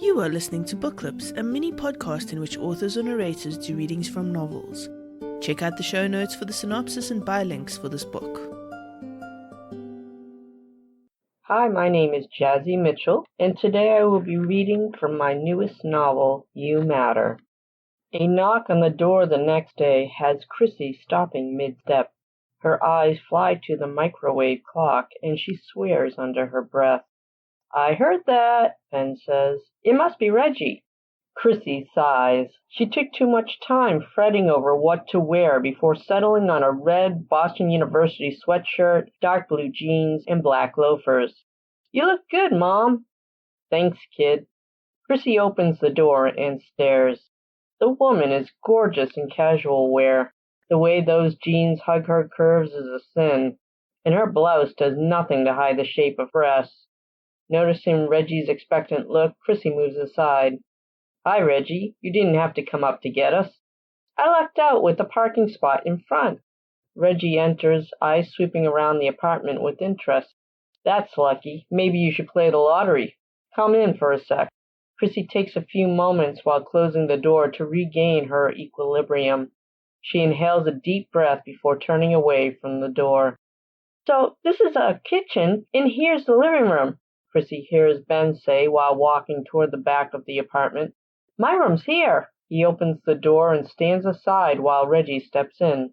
You are listening to Book Clips, a mini podcast in which authors or narrators do readings from novels. Check out the show notes for the synopsis and buy links for this book. Hi, my name is Jazzy Mitchell, and today I will be reading from my newest novel, You Matter. A knock on the door the next day has Chrissy stopping mid-step. Her eyes fly to the microwave clock, and she swears under her breath. "I heard that," Ben says. "It must be Reggie." Chrissy sighs. She took too much time fretting over what to wear before settling on a red Boston University sweatshirt, dark blue jeans, and black loafers. "You look good, Mom." "Thanks, kid." Chrissy opens the door and stares. The woman is gorgeous in casual wear. The way those jeans hug her curves is a sin, and her blouse does nothing to hide the shape of breasts. Noticing Reggie's expectant look, Chrissy moves aside. "Hi, Reggie. You didn't have to come up to get us." "I lucked out with the parking spot in front." Reggie enters, eyes sweeping around the apartment with interest. "That's lucky. Maybe you should play the lottery. Come in for a sec." Chrissy takes a few moments while closing the door to regain her equilibrium. She inhales a deep breath before turning away from the door. "So this is a kitchen, and here's the living room," Chrissy hears Ben say while walking toward the back of the apartment. "My room's here." He opens the door and stands aside while Reggie steps in.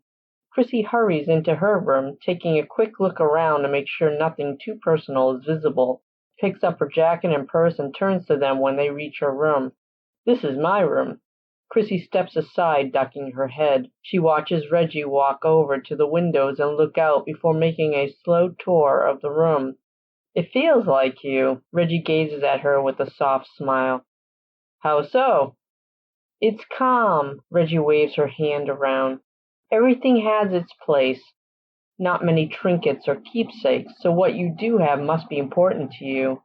Chrissy hurries into her room, taking a quick look around to make sure nothing too personal is visible. Picks up her jacket and purse and turns to them when they reach her room. "This is my room." Chrissy steps aside, ducking her head. She watches Reggie walk over to the windows and look out before making a slow tour of the room. "It feels like you." Reggie gazes at her with a soft smile. "How so?" "It's calm." Reggie waves her hand around. "Everything has its place. Not many trinkets or keepsakes, so what you do have must be important to you."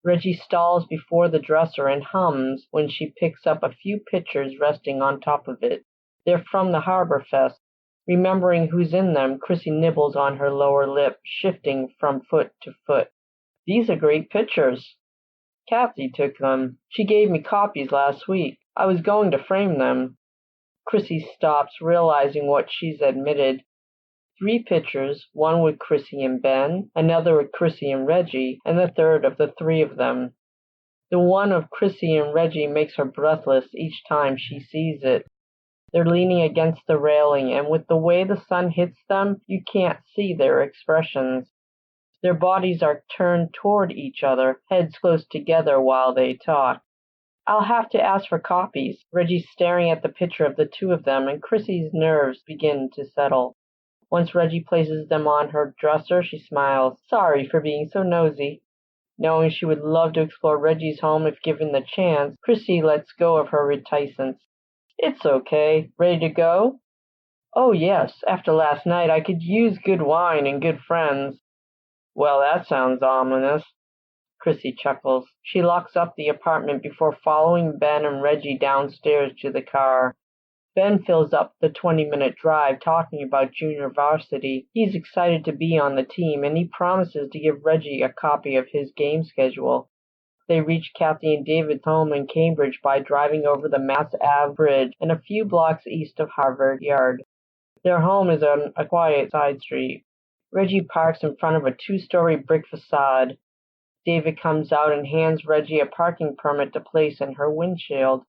Reggie stalls before the dresser and hums when she picks up a few pictures resting on top of it. They're from the Harbor Fest. Remembering who's in them, Chrissy nibbles on her lower lip, shifting from foot to foot. "These are great pictures." "Kathy took them. She gave me copies last week. I was going to frame them." Chrissy stops, realizing what she's admitted. 3 pictures, one with Chrissy and Ben, another with Chrissy and Reggie, and the third of the 3 of them. The one of Chrissy and Reggie makes her breathless each time she sees it. They're leaning against the railing, and with the way the sun hits them, you can't see their expressions. Their bodies are turned toward each other, heads close together while they talk. "I'll have to ask for copies." Reggie's staring at the picture of the 2 of them, and Chrissy's nerves begin to settle. Once Reggie places them on her dresser, she smiles. "Sorry for being so nosy." Knowing she would love to explore Reggie's home if given the chance, Chrissy lets go of her reticence. "It's okay. Ready to go?" "Oh, yes. After last night, I could use good wine and good friends." "Well, that sounds ominous." Chrissy chuckles. She locks up the apartment before following Ben and Reggie downstairs to the car. Ben fills up the 20-minute drive talking about junior varsity. He's excited to be on the team, and he promises to give Reggie a copy of his game schedule. They reach Kathy and David's home in Cambridge by driving over the Mass Ave Bridge and a few blocks east of Harvard Yard. Their home is on a quiet side street. Reggie parks in front of a 2-story brick facade. David comes out and hands Reggie a parking permit to place in her windshield.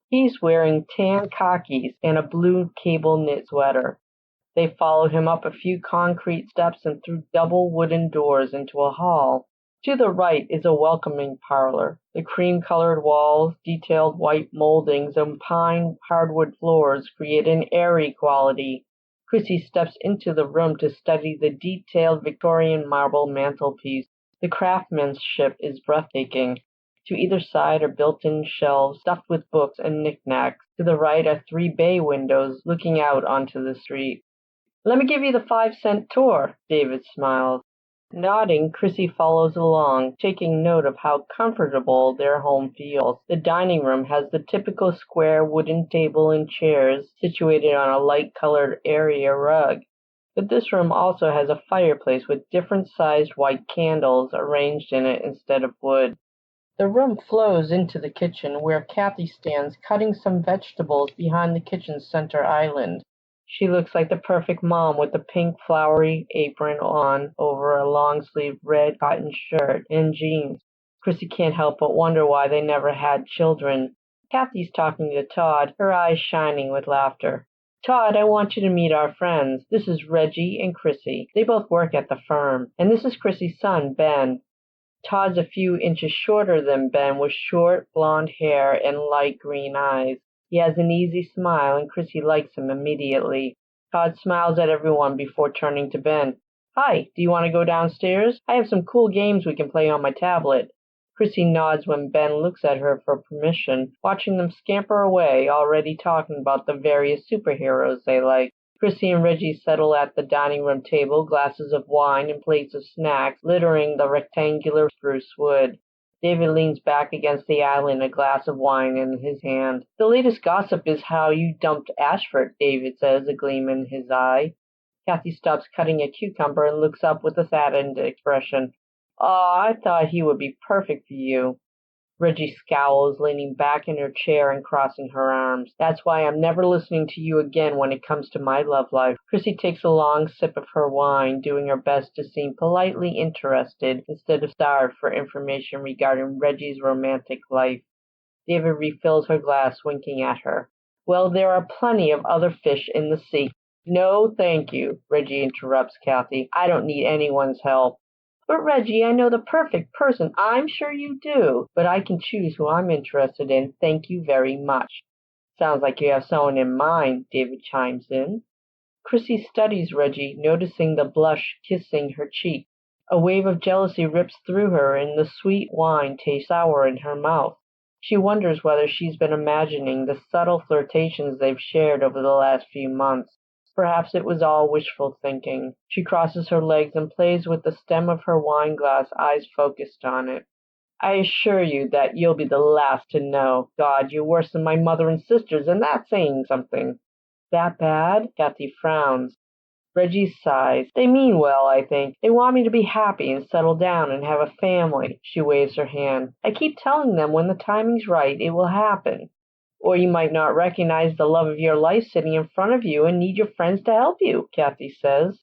He's wearing tan khakis and a blue cable knit sweater. They follow him up a few concrete steps and through double wooden doors into a hall. To the right is a welcoming parlor. The cream-colored walls, detailed white moldings, and pine hardwood floors create an airy quality. Chrissy steps into the room to study the detailed Victorian marble mantelpiece. The craftsmanship is breathtaking. To either side are built-in shelves stuffed with books and knickknacks. To the right are 3 bay windows looking out onto the street. "Let me give you the 5-cent tour," David smiles. Nodding, Chrissy follows along, taking note of how comfortable their home feels. The dining room has the typical square wooden table and chairs situated on a light-colored area rug. But this room also has a fireplace with different-sized white candles arranged in it instead of wood. The room flows into the kitchen, where Kathy stands cutting some vegetables behind the kitchen's center island. She looks like the perfect mom with a pink flowery apron on over a long-sleeved red cotton shirt and jeans. Chrissy can't help but wonder why they never had children. Kathy's talking to Todd, her eyes shining with laughter. Todd, I want you to meet our friends. This is Reggie and Chrissy. They both work at the firm. And this is Chrissy's son, Ben. Todd's a few inches shorter than Ben, with short blonde hair and light green eyes. He has an easy smile, and Chrissy likes him immediately. Todd smiles at everyone before turning to Ben. Hi, do you want to go downstairs? I have some cool games we can play on my tablet. Chrissy nods when Ben looks at her for permission, watching them scamper away, already talking about the various superheroes they like. Chrissy and Reggie settle at the dining room table, glasses of wine and plates of snacks littering the rectangular spruce wood. David leans back against the island, a glass of wine in his hand. The latest gossip is how you dumped Ashford, David says, a gleam in his eye. Kathy stops cutting a cucumber and looks up with a saddened expression. Oh, I thought he would be perfect for you. Reggie scowls, leaning back in her chair and crossing her arms. That's why I'm never listening to you again when it comes to my love life. Chrissy takes a long sip of her wine, doing her best to seem politely interested instead of starved for information regarding Reggie's romantic life. David refills her glass, winking at her. Well, there are plenty of other fish in the sea. No, thank you, Reggie interrupts Kathy. I don't need anyone's help. But Reggie, I know the perfect person. I'm sure you do. But I can choose who I'm interested in. Thank you very much. Sounds like you have someone in mind, David chimes in. Chrissy studies Reggie, noticing the blush kissing her cheek. A wave of jealousy rips through her, and the sweet wine tastes sour in her mouth. She wonders whether she's been imagining the subtle flirtations they've shared over the last few months. Perhaps it was all wishful thinking. She crosses her legs and plays with the stem of her wine glass, eyes focused on it. I assure you that you'll be the last to know. God, you're worse than my mother and sisters, and that's saying something. That bad? Kathy frowns. Reggie sighs. They mean well, I think. They want me to be happy and settle down and have a family. She waves her hand. I keep telling them when the timing's right, it will happen. Or you might not recognize the love of your life sitting in front of you and need your friends to help you, Kathy says.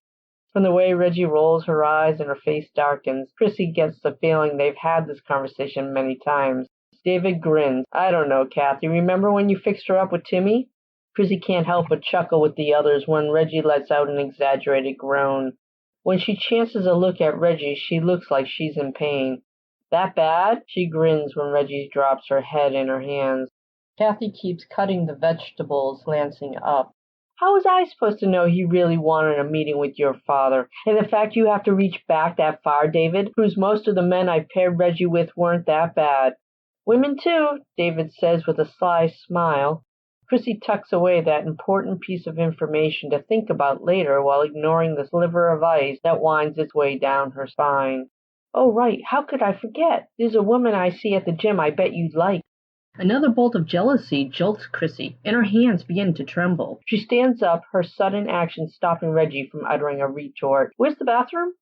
From the way Reggie rolls her eyes and her face darkens, Chrissy gets the feeling they've had this conversation many times. David grins. I don't know, Kathy. Remember when you fixed her up with Timmy? Chrissy can't help but chuckle with the others when Reggie lets out an exaggerated groan. When she chances a look at Reggie, she looks like she's in pain. That bad? She grins when Reggie drops her head in her hands. Kathy keeps cutting the vegetables, glancing up. How was I supposed to know he really wanted a meeting with your father? And the fact you have to reach back that far, David, proves most of the men I paired Reggie with weren't that bad. Women too, David says with a sly smile. Chrissy tucks away that important piece of information to think about later while ignoring the sliver of ice that winds its way down her spine. Oh, right, how could I forget? There's a woman I see at the gym I bet you'd like. Another bolt of jealousy jolts Chrissy, and her hands begin to tremble. She stands up, her sudden action stopping Reggie from uttering a retort. Where's the bathroom?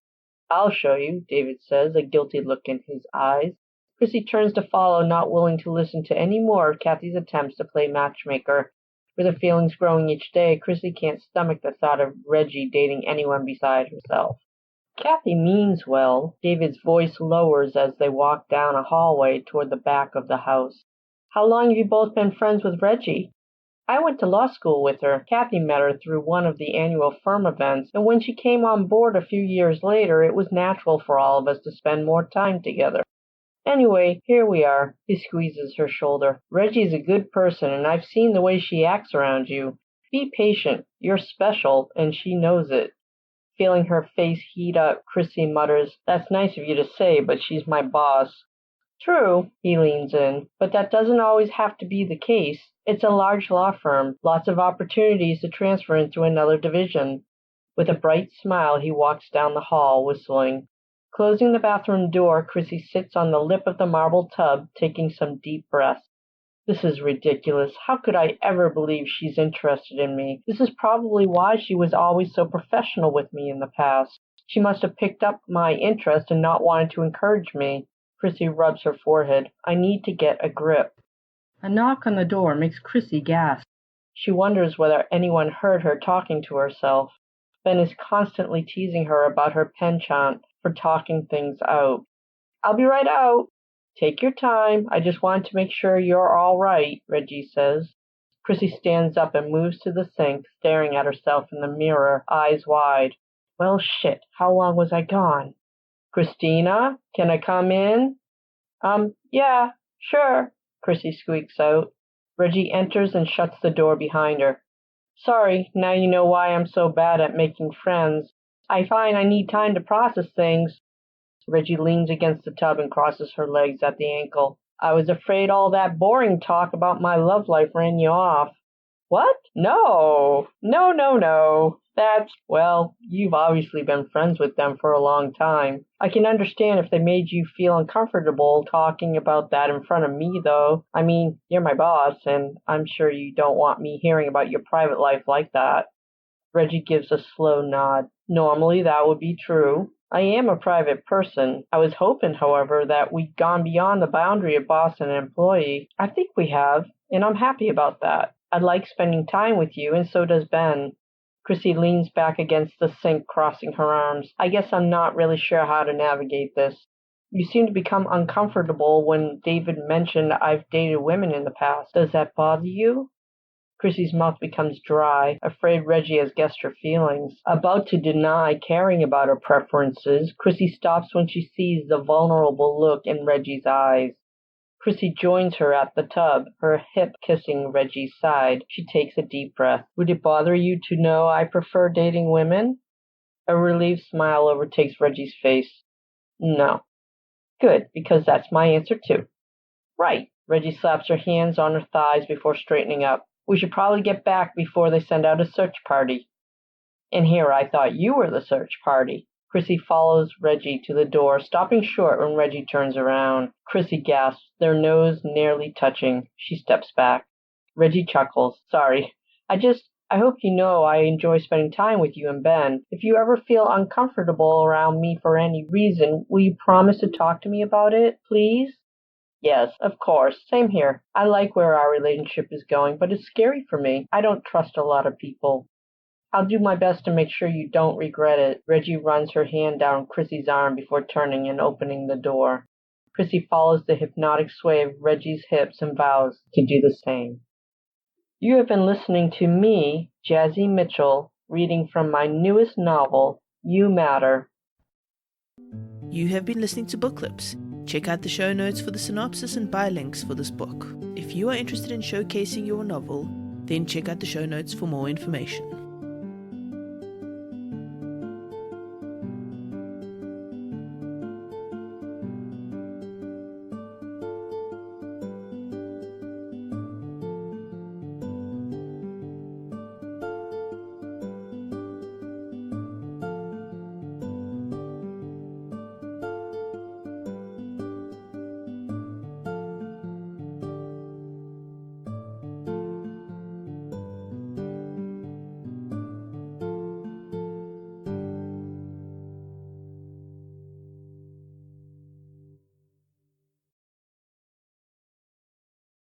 I'll show you, David says, a guilty look in his eyes. Chrissy turns to follow, not willing to listen to any more of Kathy's attempts to play matchmaker. With her feelings growing each day, Chrissy can't stomach the thought of Reggie dating anyone beside herself. Kathy means well. David's voice lowers as they walk down a hallway toward the back of the house. How long have you both been friends with Reggie? I went to law school with her. Kathy met her through one of the annual firm events, and when she came on board a few years later, it was natural for all of us to spend more time together. Anyway, here we are. He squeezes her shoulder. Reggie's a good person, and I've seen the way she acts around you. Be patient. You're special, and she knows it. Feeling her face heat up, Chrissy mutters, That's nice of you to say, but she's my boss. True, he leans in, but that doesn't always have to be the case. It's a large law firm, lots of opportunities to transfer into another division. With a bright smile, he walks down the hall, whistling. Closing the bathroom door, Chrissy sits on the lip of the marble tub, taking some deep breaths. This is ridiculous. How could I ever believe she's interested in me? This is probably why she was always so professional with me in the past. She must have picked up my interest and not wanted to encourage me. Chrissy rubs her forehead. I need to get a grip. A knock on the door makes Chrissy gasp. She wonders whether anyone heard her talking to herself. Ben is constantly teasing her about her penchant for talking things out. I'll be right out. Take your time. I just want to make sure you're all right, Reggie says. Chrissy stands up and moves to the sink, staring at herself in the mirror, eyes wide. Well, shit, how long was I gone? Christina, can I come in? Yeah, sure, Chrissy squeaks out. Reggie enters and shuts the door behind her. Sorry, now you know why I'm so bad at making friends. I find I need time to process things. Reggie leans against the tub and crosses her legs at the ankle. I was afraid all that boring talk about my love life ran you off. What? No. Well, you've obviously been friends with them for a long time. I can understand if they made you feel uncomfortable talking about that in front of me, though. I mean, you're my boss, and I'm sure you don't want me hearing about your private life like that. Reggie gives a slow nod. Normally that would be true. I am a private person. I was hoping, however, that we'd gone beyond the boundary of boss and employee. I think we have, and I'm happy about that. I like spending time with you, and so does Ben. Chrissy leans back against the sink, crossing her arms. I guess I'm not really sure how to navigate this. You seem to become uncomfortable when David mentioned I've dated women in the past. Does that bother you? Chrissy's mouth becomes dry, afraid Reggie has guessed her feelings. About to deny caring about her preferences, Chrissy stops when she sees the vulnerable look in Reggie's eyes. Chrissy joins her at the tub, her hip kissing Reggie's side. She takes a deep breath. Would it bother you to know I prefer dating women? A relieved smile overtakes Reggie's face. No. Good, because that's my answer too. Right. Reggie slaps her hands on her thighs before straightening up. We should probably get back before they send out a search party. And here I thought you were the search party. Chrissy follows Reggie to the door, stopping short when Reggie turns around. Chrissy gasps, their nose nearly touching. She steps back. Reggie chuckles. Sorry. I hope you know I enjoy spending time with you and Ben. If you ever feel uncomfortable around me for any reason, will you promise to talk to me about it, please? Yes, of course. Same here. I like where our relationship is going, but it's scary for me. I don't trust a lot of people. I'll do my best to make sure you don't regret it. Reggie runs her hand down Chrissy's arm before turning and opening the door. Chrissy follows the hypnotic sway of Reggie's hips and vows to do the same. You have been listening to me, Jazzy Mitchell, reading from my newest novel, You Matter. You have been listening to Book Clips. Check out the show notes for the synopsis and buy links for this book. If you are interested in showcasing your novel, then check out the show notes for more information.